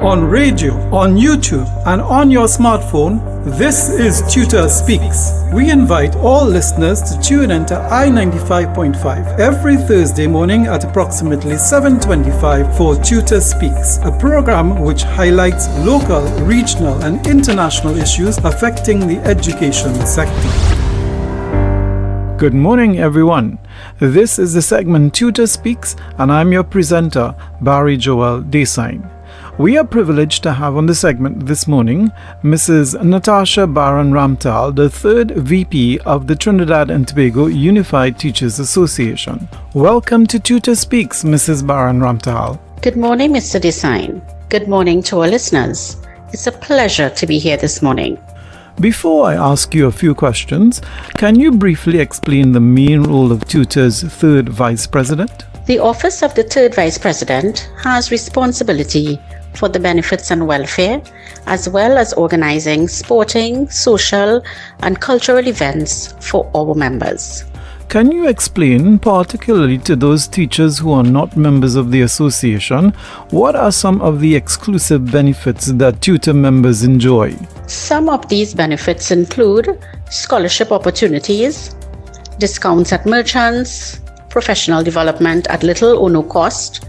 On radio, on YouTube, and on your smartphone, this is Tutor Speaks. We invite all listeners to tune into I-95.5 every Thursday morning at approximately 7:25 for Tutor Speaks, a program which highlights local, regional, and international issues affecting the education sector. Good morning, everyone. This is the segment Tutor Speaks, and I'm your presenter, Barry Joel Desai. We are privileged to have on the segment this morning Mrs. Natasha Baran Ramtal, the third VP of the Trinidad and Tobago Unified Teachers Association. Welcome to Tutor Speaks, Mrs. Baran Ramtal. Good morning, Mr. Desai. Good morning to our listeners. It's a pleasure to be here this morning. Before I ask you a few questions, can you briefly explain the main role of TUTA's third Vice President? The Office of the Third Vice President has responsibility for the benefits and welfare, as well as organizing sporting, social, and cultural events for our members. Can you explain, particularly to those teachers who are not members of the association, what are some of the exclusive benefits that TUTA members enjoy? Some of these benefits include scholarship opportunities, discounts at merchants, professional development at little or no cost,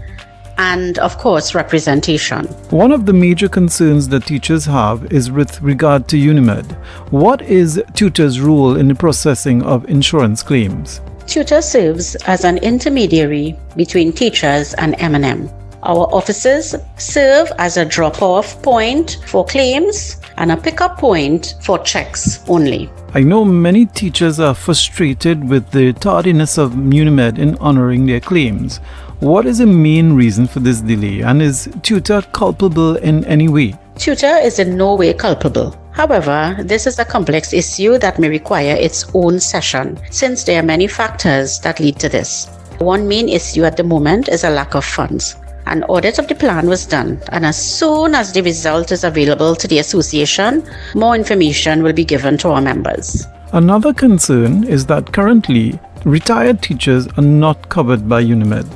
and of course representation. One of the major concerns that teachers have is with regard to Unimed. What is TUTA's role in the processing of insurance claims? TUTA serves as an intermediary between teachers and M&M. Our offices serve as a drop-off point for claims and a pick-up point for checks only. I know many teachers are frustrated with the tardiness of Unimed in honoring their claims. What is the main reason for this delay, and is TUTA culpable in any way? TUTA is in no way culpable. However, this is a complex issue that may require its own session, since there are many factors that lead to this. One main issue at the moment is a lack of funds. An audit of the plan was done, and as soon as the result is available to the association, more information will be given to our members. Another concern is that currently, retired teachers are not covered by Unimed.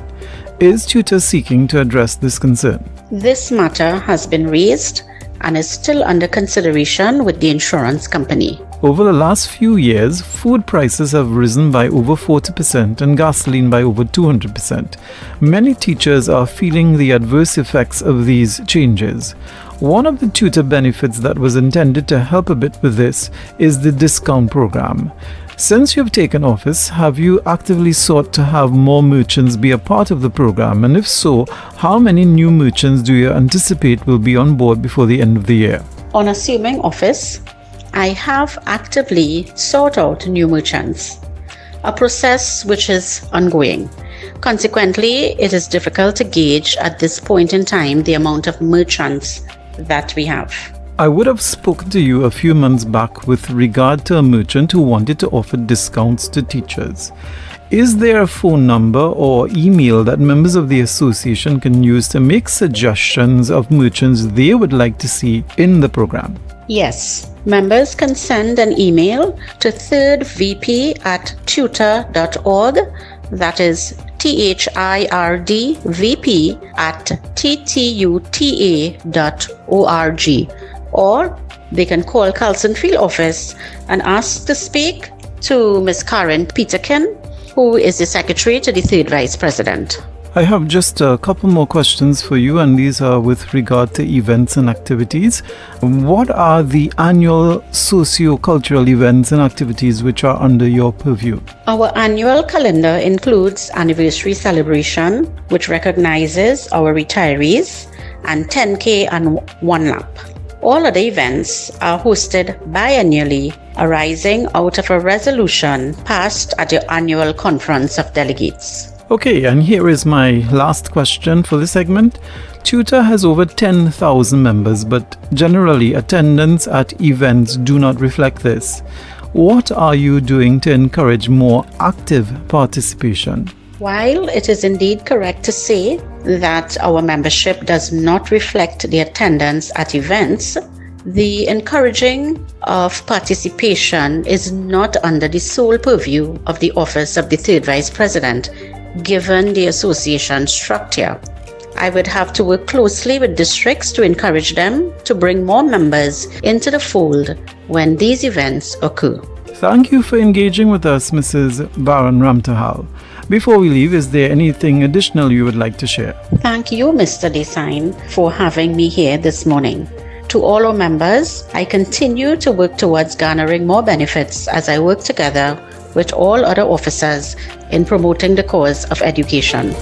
Is TUTA seeking to address this concern? This matter has been raised and is still under consideration with the insurance company. Over the last few years, food prices have risen by over 40% and gasoline by over 200%. Many teachers are feeling the adverse effects of these changes. One of the TUTA benefits that was intended to help a bit with this is the discount program. Since you've taken office, have you actively sought to have more merchants be a part of the program? And if so, how many new merchants do you anticipate will be on board before the end of the year? On assuming office, I have actively sought out new merchants, a process which is ongoing. Consequently, it is difficult to gauge at this point in time the amount of merchants that we have. I would have spoken to you a few months back with regard to a merchant who wanted to offer discounts to teachers. Is there a phone number or email that members of the association can use to make suggestions of merchants they would like to see in the program? Yes, members can send an email to thirdvp@tuta.org. That is thirdvp@ttuta.org. Or they can call Carlson Field office and ask to speak to Ms. Karen Peterkin, who is the Secretary to the Third Vice President. I have just a couple more questions for you, and these are with regard to events and activities. What are the annual socio-cultural events and activities which are under your purview? Our annual calendar includes anniversary celebration, which recognizes our retirees, and 10K and One Lap. All other events are hosted biannually, arising out of a resolution passed at the annual Conference of Delegates. Okay, and here is my last question for this segment. TUTA has over 10,000 members, but generally attendance at events do not reflect this. What are you doing to encourage more active participation? While it is indeed correct to say that our membership does not reflect the attendance at events, the encouraging of participation is not under the sole purview of the Office of the Third Vice President, given the association structure. I would have to work closely with districts to encourage them to bring more members into the fold when these events occur. Thank you for engaging with us, Mrs. Baran Ramtahal. Before we leave, is there anything additional you would like to share? Thank you, Mr. Desain, for having me here this morning. To all our members, I continue to work towards garnering more benefits as I work together with all other officers in promoting the cause of education.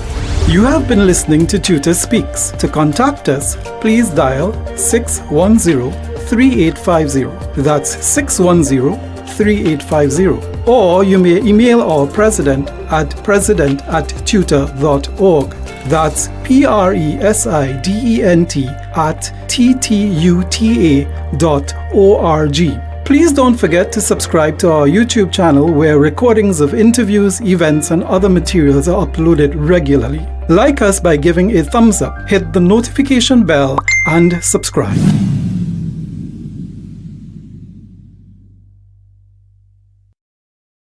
You have been listening to Tutor Speaks. To contact us, please dial 610-3850. That's 610-3850. Or you may email our president at president@tutor.org. That's president@ttuta.org. Please don't forget to subscribe to our YouTube channel where recordings of interviews, events, and other materials are uploaded regularly. Like us by giving a thumbs up, hit the notification bell, and subscribe.